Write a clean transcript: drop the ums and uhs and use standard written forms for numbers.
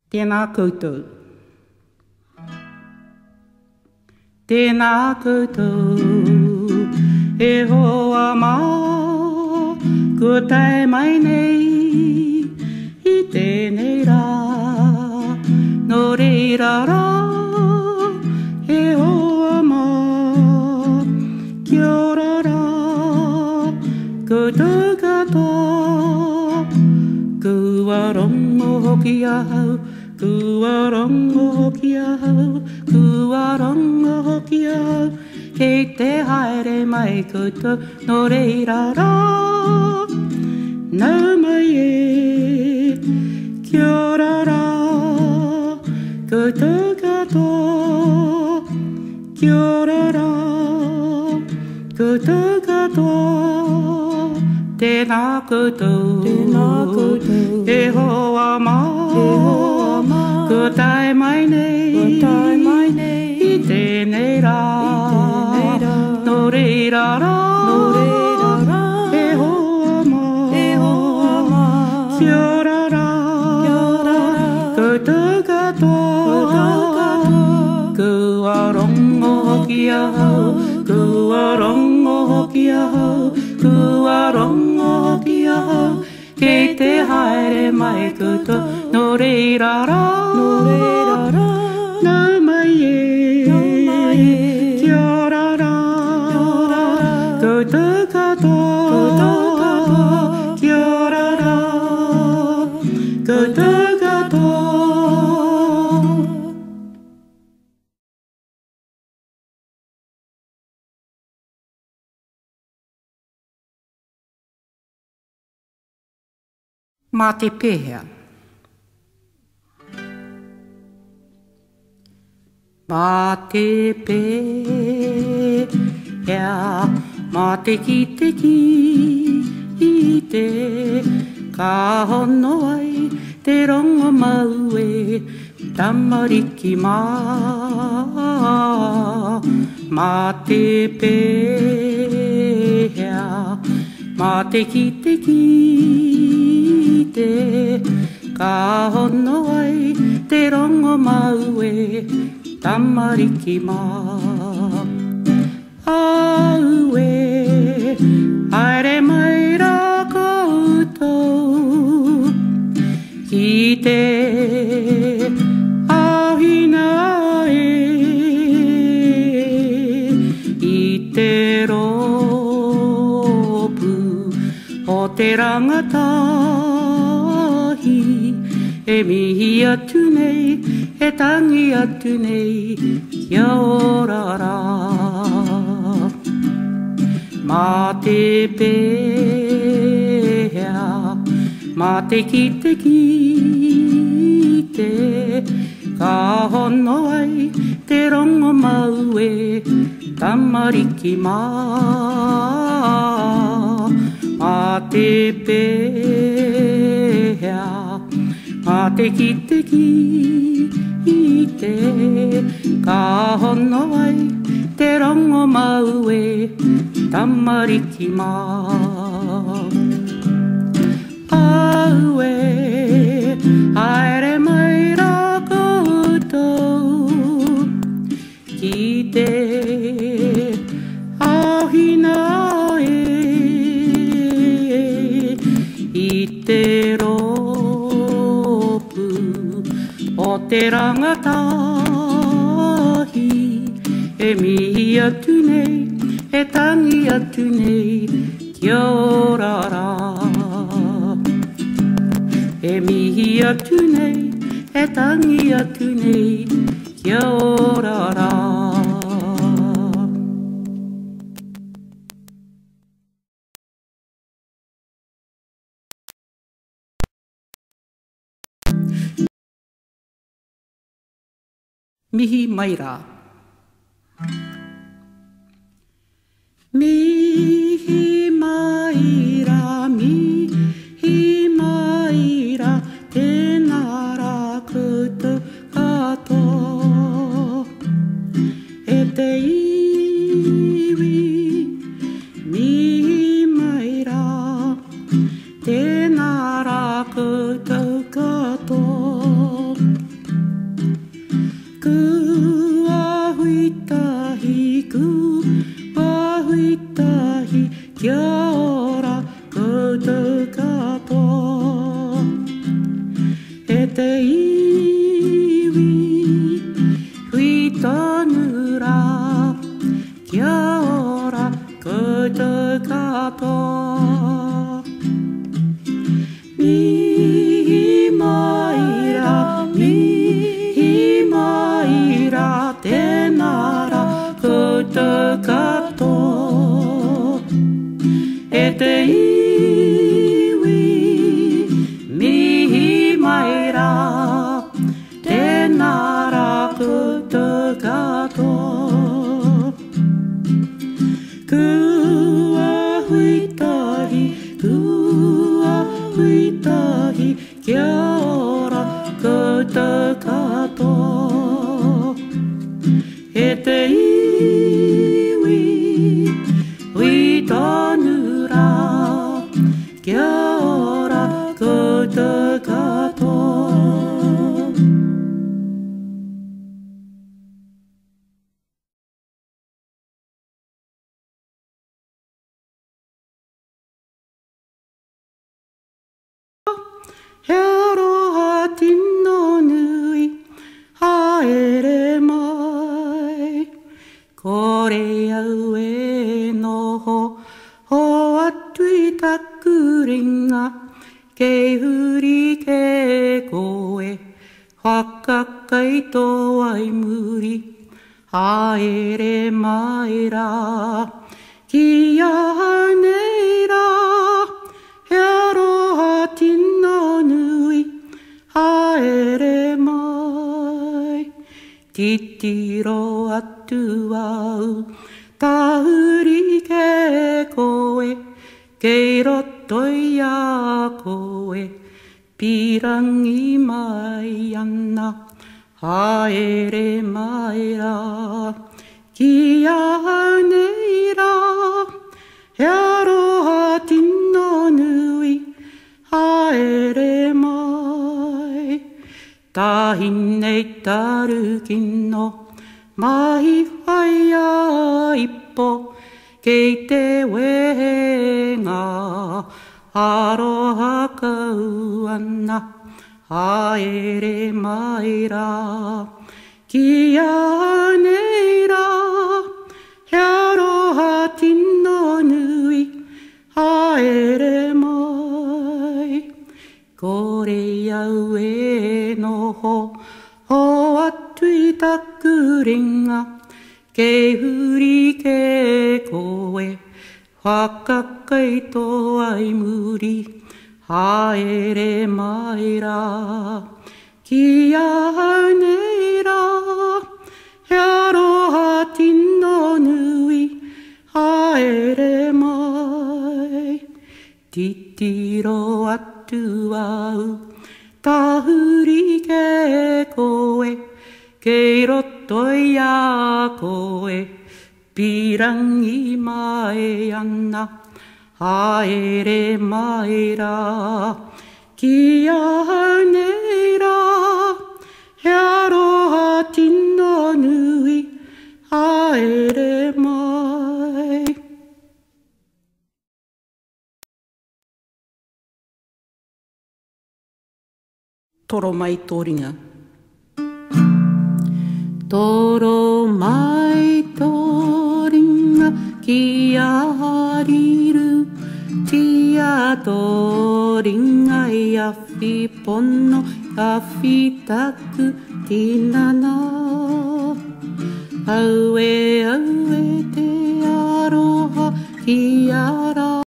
Tēnā koutou. Tēnā koutou, e hoa mā, kua tae mai nei, I tēnei rā, no reira rā, e hoa mā, kia ora rā, koutou katoa, kua rongo hoki ahau, kua rongo hoki ahau, kua rongo hoki ahau, kei te haere mai koutou, no reira rā, nau mai e, kia ora rā, koutou katoa, kia ora rā, koutou katoa, tēnā koutou, e hoa mā, kua tae mai nei, I tēnei rā, no reira rā, e hoa mā, kia ora rā, koutou katoa, kua rongo hoki ahau, kua rongo hoki ahau, kua rongo hoki ahau, kei te haere mai koutou, no reira rā, nau mai e, kia ora rā, koutou katoa, kia ora rā, koutou katoa. Mā te pēhea. Mā te pēhea, mā te ki, I te, ka hono ai, te rongo mau e, tamariki mā. Mā te pēhea, mā te ki, te, ka hono ai, te rongo mau e, tamariki mā. Au e, haere mai rā koutou, ki te ahina e, I te ropu o te rangatahi, e mihi atu nei, e tangi atu nei, kia ora rā. Mā te pēhea, mā te ki, te, ka hono ai, te rongo mau e, tamariki mā. Mā te pēhea, mā te ki, te, ka hono ai, te rongo mau e, tamariki mā. Au e, haere mai rā koutou, ki te ahina e, I te ropu o te rangatahi, e mihi atu nei, e tangi atu nei, kia ora rā. E mihi atu nei, e tangi atu nei, kia ora rā. Mihi mai rā. Mihi mai rā, mihi mai rā, tēnā rā koutou katoa. E te iwi, mihi mai rā, tēnā rā koutou katoa. mi maira te nara kutakato e te iwi mi maira te nara kutakato kua huitahi kia ora kutakato e te iwi huitanura kia ora kutakato He aroha tino nui haere mai Kore au e noho ho atu I taku ringa Ke huri ke koe Whakakai tō ai muri Haere mai rā Kia nei rā He aroha tino nui haere mai Titiro atu au tahuri ke koe Kei roto I a koe Pirangi mai ana haere mai rā Kia nei rā He aroha tino nui haere mai Tāhinei taru kino mahi whai a ipo Kei te wehenga aroha kau ana haere mai rā Kia nei rā He aroha tino nui haere mai Kore au e noho ho atu I taku ringa Ke huri ke koe Whakakai tō ai muri haere mai rā Kia nei rā He aroha tino nui haere mai Titiro atu au tahuri ke koe Kei roto I a koe Pirangi mai ana haere mai rā Kia nei rā He aroha tino nui haere mai Toro mai tō ringa Toro mai tō ringa Kia hariru Tia tō ringa I awhi pono Awhi taku tinana Aue te aroha Ki ara